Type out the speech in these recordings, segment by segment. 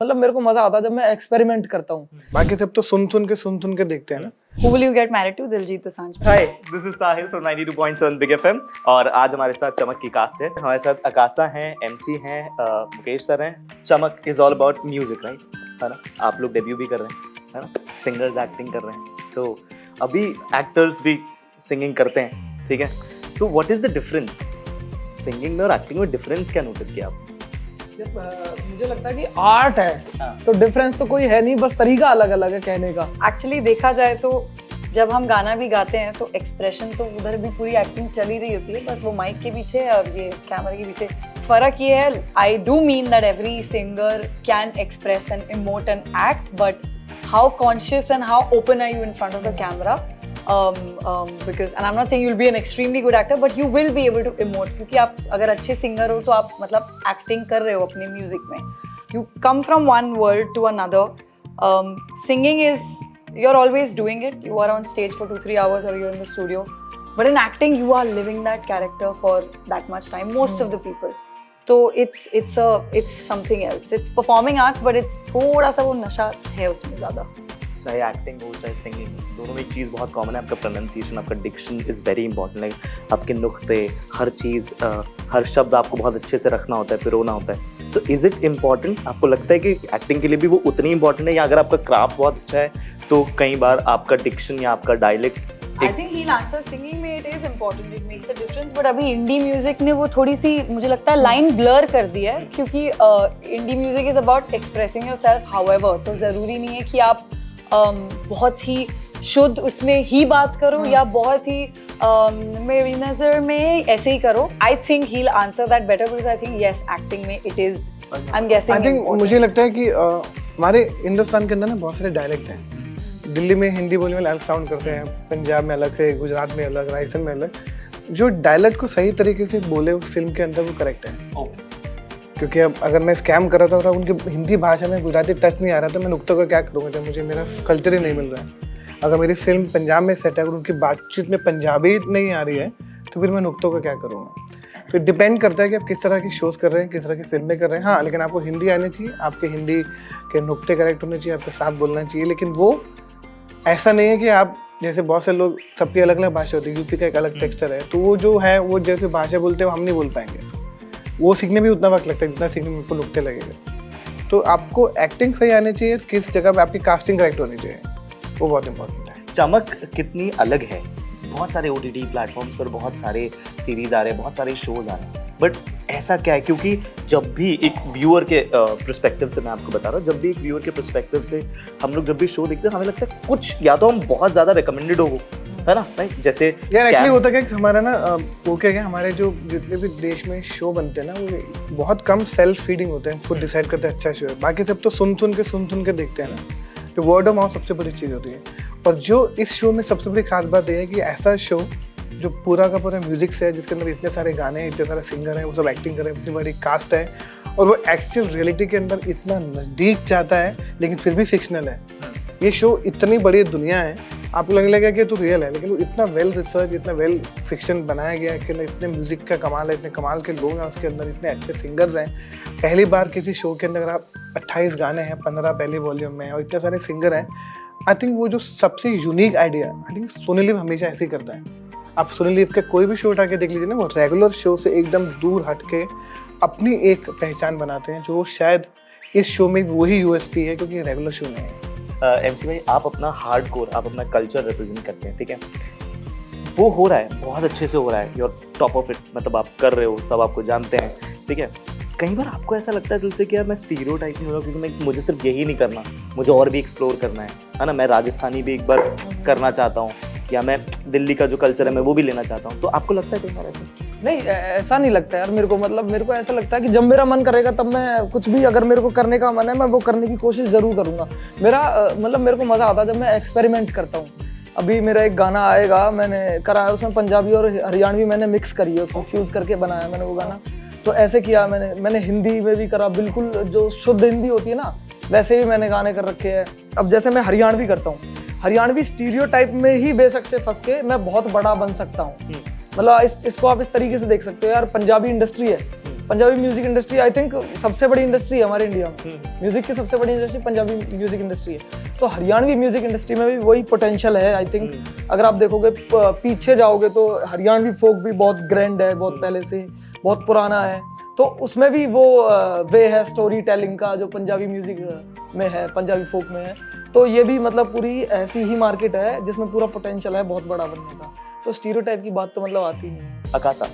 मतलब मेरे को मजा आता है जब मैं एक्सपेरिमेंट करता हूँ। बाकी सब तो सुन के देखते हैं ना। Who will you get married to? Diljit Dosanjh. Hi, this is Sahil from 92.7 big FM और आज हमारे साथ चमक की कास्ट है। हमारे साथ आकाशा हैं, एमसी हैं, मुकेश सर हैं। चमक is all about music, right? है ना? आप लोग डेब्यू भी कर रहे हैं, है ना? सिंगर्स एक्टिंग कर रहे हैं, तो अभी एक्टर्स भी सिंगिंग करते हैं, ठीक है? तो what is the difference singing में और एक्टिंग में? डिफरेंस क्या नोटिस किया आप? मुझे लगता है कि आर्ट है तो डिफरेंस तो कोई है नहीं, बस तरीका अलग अलग है कहने का। Actually देखा जाए तो जब हम गाना भी गाते हैं तो एक्सप्रेशन तो उधर भी पूरी एक्टिंग चल ही रही होती है, बस वो माइक के पीछे और ये कैमरे के पीछे फर्क ये है। I do mean that every singer can express and emote and act, but how conscious and how open are you in front of the camera? Because and I'm not saying you'll be an extremely good actor, but you will be able to emote, क्योंकि आप अगर अच्छे singer हो तो आप मतलब acting कर रहे हो अपने म्यूजिक में। You come from one world to another. Singing is you're always doing it. You are on stage for 2-3 hours or you're in the studio. But in acting, you are living that character for that much time. Most of the people. So it's something else. It's performing arts, but it's थोड़ा सा वो नशा है उसमें ज़्यादा। चाहे acting हो चाहे सिंगिंग हो, दोनों में एक चीज़ बहुत कॉमन है, आपका प्रोनाउंसिएशन, आपका diction is very important. Like आपके नुक्ते, हर चीज़, हर शब्द आपको बहुत अच्छे से रखना होता है, पिरोना होता है। So is it important? आपको लगता है कि एक्टिंग के लिए भी वो उतनी इंपॉर्टेंट है, या अगर आपका क्राफ्ट बहुत अच्छा है तो कई बार आपका डिक्शन या आपका dialect? I think he'll answer singing में it is important, it makes a difference, but अभी इंडी म्यूजिक ने वो थोड़ी सी मुझे लगता है लाइन ब्लर कर दी है, क्योंकि indie music is about expressing yourself. However तो ज़रूरी नहीं है कि आप बहुत ही शुद्ध उसमें ही बात करो या बहुत ही मेरी नज़र में ऐसे ही करो। I think he will answer that better, because I think yes acting में it is I am guessing. I think मुझे लगता है कि हमारे हिंदुस्तान के अंदर ना बहुत सारे डायलेक्ट हैं। दिल्ली में हिंदी बोलने वाले अलग साउंड करते हैं, पंजाब में अलग है, गुजरात में अलग, राजस्थान में अलग। जो डायलेक्ट को सही तरीके से बोले उस फिल्म के अंदर वो करेक्ट है। क्योंकि अब अगर मैं स्कैम कर रहा था उनकी हिंदी भाषा में गुजराती टच नहीं आ रहा था, मैं नुक्तों का क्या करूँगा जब मुझे मेरा कल्चर ही नहीं मिल रहा है। अगर मेरी फिल्म पंजाब में सेट है, अगर उनकी बातचीत में पंजाबी नहीं आ रही है तो फिर मैं नुक्तों का क्या करूँगा? तो डिपेंड करता है कि आप किस तरह की शोज़ कर रहे हैं, किस तरह की फिल्में कर रहे हैं। हाँ, लेकिन आपको हिंदी आनी चाहिए, आपके हिंदी के नुक्ते करेक्ट होने चाहिए, आपके साथ बोलना चाहिए। लेकिन वो ऐसा नहीं है कि आप जैसे बहुत से लोग, सबकी अलग अलग भाषा होती है, यूपी का एक अलग टेक्सचर है, तो वो जो है वो जैसे भाषा बोलते हैं वो हम नहीं बोल पाएंगे। वो सीखने में उतना वक्त लगता है जितना सीखने में आपको नुक्ते लगेगा। तो आपको एक्टिंग सही आनी चाहिए, किस जगह पे आपकी कास्टिंग करेक्ट होनी चाहिए, वो बहुत इंपॉर्टेंट है। चमक कितनी अलग है। बहुत सारे OTT प्लेटफॉर्म्स पर बहुत सारे सीरीज आ रहे हैं, बहुत सारे शोज आ रहे हैं, बट ऐसा क्या है? क्योंकि जब भी एक व्यूअर के पर्सपेक्टिव से मैं आपको बता रहा हूँ, जब भी एक व्यूअर के पर्सपेक्टिव से हम लोग जब भी शो देखते हैं, हमें लगता है कुछ या तो हम बहुत ज़्यादा रिकमेंडेड हो, है ना? राइट? जैसे यार एक्चुअली होता क्या हमारा ना वो क्या हमारे जो जितने भी देश में शो बनते हैं ना, वो बहुत कम सेल्फ फीडिंग होते हैं, खुद डिसाइड करते हैं अच्छा शो है। बाकी सब तो सुन सुन के देखते हैं ना। तो वर्ड ऑफ माउथ सबसे बड़ी चीज़ होती है। और जो इस शो में सबसे बड़ी खास बात यह है कि ऐसा शो जो पूरा का पूरा म्यूजिक से है, जिसके अंदर इतने सारे गाने हैं, इतने सारे सिंगर हैं, वो सब एक्टिंग कर रहे हैं, इतनी बड़ी कास्ट है, और वो एक्चुअल रियलिटी के अंदर इतना नज़दीक जाता है लेकिन फिर भी फिक्शनल है। ये शो इतनी बड़ी दुनिया है, आपको लगने लगेगा कि तो रियल है, लेकिन वो इतना वेल रिसर्च, इतना वेल फिक्शन बनाया गया है कि इतने म्यूजिक का कमाल है, इतने कमाल के लोग हैं उसके अंदर, इतने अच्छे सिंगर्स हैं। पहली बार किसी शो के अंदर अगर आप 28 गाने हैं, 15 पहले वॉल्यूम में, और इतने सारे सिंगर हैं, आई थिंक वो जो सबसे unique idea, I think Sony LIV हमेशा ऐसे ही करता है। आप सोनी लिव का कोई भी शो उठा के देख लीजिए ना, वो रेगुलर शो से एकदम दूर हट के अपनी एक पहचान बनाते हैं, जो शायद इस शो में वही USP है, क्योंकि रेगुलर शो नहीं है। MC भाई, आप अपना हार्डकोर, आप अपना कल्चर रिप्रेजेंट करते हैं, ठीक है? वो हो रहा है, बहुत अच्छे से हो रहा है, योर टॉप ऑफ इट, मतलब आप कर रहे हो, सब आपको जानते हैं, ठीक है? कई बार आपको ऐसा लगता है दिल से कि यार मैं स्टीरियोटाइप नहीं हो रहा, क्योंकि मुझे सिर्फ यही नहीं करना, मुझे और भी एक्सप्लोर करना है ना? मैं राजस्थानी भी एक बार करना चाहता हूँ, या मैं दिल्ली का जो कल्चर है मैं वो भी लेना चाहता हूँ। तो आपको लगता है कई बार ऐसा? नहीं, ऐसा नहीं लगता यार मेरे को। मतलब मेरे को ऐसा लगता है कि जब मेरा मन करेगा तब मैं कुछ भी, अगर मेरे को करने का मन है, मैं वो करने की कोशिश ज़रूर करूँगा। मेरा मतलब मेरे को मज़ा आता है जब मैं एक्सपेरिमेंट करता हूँ। अभी मेरा एक गाना आएगा, मैंने करा है, उसमें पंजाबी और हरियाणवी मैंने मिक्स करी है, उसको फ्यूज़ करके बनाया मैंने वो गाना। तो ऐसे किया मैंने हिंदी में भी करा, बिल्कुल जो शुद्ध हिंदी होती है ना, वैसे भी मैंने गाने कर रखे हैं। अब जैसे मैं हरियाणवी करता हूँ, हरियाणवी स्टीरियोटाइप में ही बेशक से फंस के मैं बहुत बड़ा बन सकता हूँ। मतलब इसको आप इस तरीके से देख सकते हो यार, पंजाबी इंडस्ट्री है, Punjabi music industry I think सबसे बड़ी इंडस्ट्री है हमारे इंडिया में। म्यूजिक की सबसे बड़ी इंडस्ट्री पंजाबी म्यूजिक इंडस्ट्री है। तो हरियाणवी म्यूजिक इंडस्ट्री में भी वही पोटेंशियल है आई थिंक। अगर आप देखोगे पीछे जाओगे तो हरियाणवी फोक भी बहुत ग्रैंड है, बहुत पहले से बहुत पुराना है। तो उसमें भी वो वे है स्टोरी टेलिंग का जो पंजाबी म्यूजिक में है, पंजाबी फोक में है। तो ये भी मतलब पूरी ऐसी ही मार्केट है जिसमें पूरा पोटेंशियल है बहुत बड़ा बनने का। तो स्टीरियोटाइप की बात तो मतलब आती ही है। Akasa,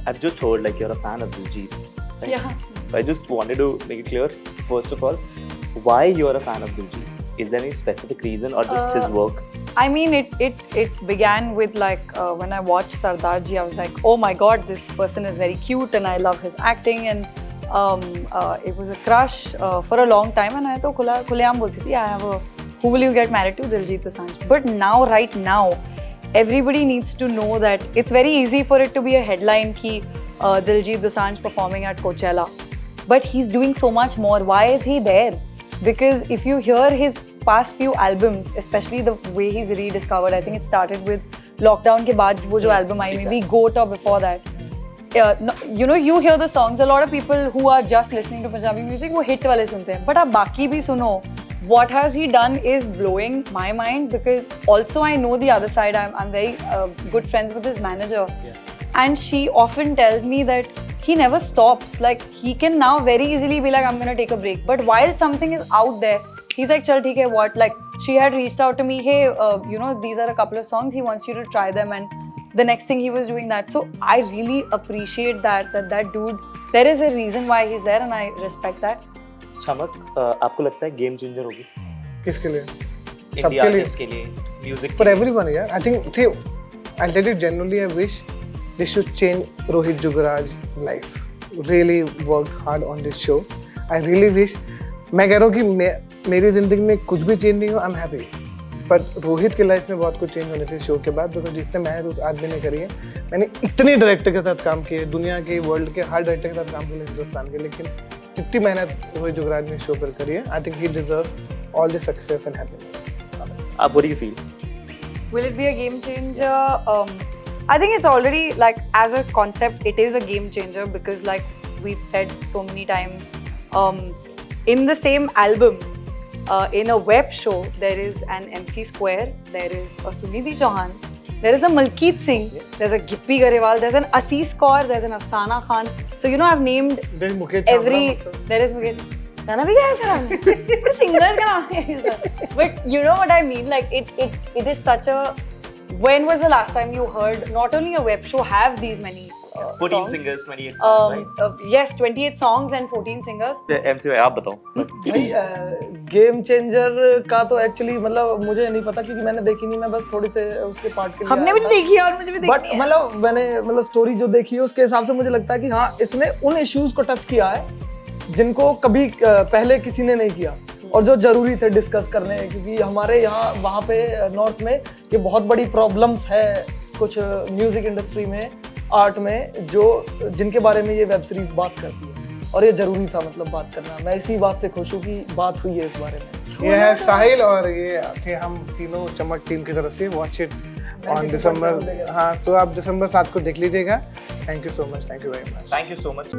I've just heard like you're a fan of Diljit. Right? Yeah. So I just wanted to make it clear, first of all, why you're a fan of Diljit? Is there any specific reason or just his work? I mean, it began with like when I watched Sardarji, I was like, oh my god, this person is very cute and I love his acting, and it was a crush for a long time, and I तो खुलेआम बोलती थी, I have a who will you get married to, Diljit Dosanjh. But now, right now, everybody needs to know that it's very easy for it to be a headline ki Diljit Dosanjh performing at Coachella, but he's doing so much more. Why is he there? Because if you hear his past few albums, especially the way he's rediscovered, I think it started with lockdown ke baad wo jo album I, maybe Goat or before that. You know, you hear the songs, a lot of people who are just listening to Punjabi music वो hit वाले सुनते हैं, but आप बाकी भी सुनो. What has he done is blowing my mind, because also I know the other side. I'm very good friends with his manager, and she often tells me that he never stops. Like he can now very easily be like, I'm gonna take a break. But while something is out there, he's like, chal theek hai, what? Like she had reached out to me, hey, you know, these are a couple of songs. He wants you to try them, and the next thing he was doing that. So I really appreciate that dude. There is a reason why he's there, and I respect that. चमक, आपको लगता है game changer होगी किसके लिए? India सबके लिए, artist के लिए, music for everyone, yeah. I think, see, I'll tell you genuinely, I wish they should change Rohit Jugaraj life. Really worked hard on this show. I really wish, मैं कह रहा हूँ कि मेरी जिंदगी में कुछ भी चेंज नहीं हो, I'm happy. पर रोहित की लाइफ में बहुत कुछ चेंज होने थे शो के बाद, बिकॉज जितने मेहनत उस आदमी ने करी है, मैंने इतने डायरेक्टर के साथ काम किए, दुनिया के वर्ल्ड के हर डायरेक्टर के साथ काम किया हिंदुस्तान के, लेकिन जितनी मेहनत रोहित जुगराज ने शो पर करी है, आई think he deserve all the success and happiness. आप what do you feel? Will it be a game changer? I think it's already, like, as a concept, it is a game changer, because like we've said so many times, in the same album, in a web show, there is an MC Square, there is a Sunidhi Chauhan, there is a Malkeet Singh, there's a Gippy Garewal, there's an Aziz Kaur, there's an Afsana Khan. So you know, I've named every. There is Mukesh. गाना भी गाया था हमने. Singers का नाम है. But you know what I mean? Like it is such a. When was the last time you heard not only a web show have these many 14 songs? singers, 28 songs, right? Yes, 28 songs and 14 singers. MC भाई आप बताओ. भाई game changer का तो actually मतलब मुझे नहीं पता, क्योंकि मैंने देखी नहीं, मैं बस थोड़ी से उसके पार्ट के लिए हमने भी देखी है और मुझे भी देखनी बट है. मतलब मैंने मतलब स्टोरी जो देखी है उसके हिसाब से मुझे लगता है कि हाँ, इसने उन इश्यूज को टच किया है जिनको कभी पहले किसी ने नहीं किया और जो जरूरी थे डिस्कस करने, क्योंकि हमारे यहाँ वहाँ पे नॉर्थ में ये बहुत बड़ी प्रॉब्लम्स है कुछ म्यूजिक इंडस्ट्री में, आर्ट में, जो जिनके बारे में ये वेब सीरीज बात करती है, और ये जरूरी था मतलब बात करना. मैं इसी बात से खुश हूँ कि बात हुई है इस बारे में. ये है साहिल और ये थे हम तीनों चमक टीम की तरफ से. Watch it on December. हाँ, तो आप दिसंबर 7 को देख लीजिएगा. Thank you so much. Thank you very much. Thank you so much.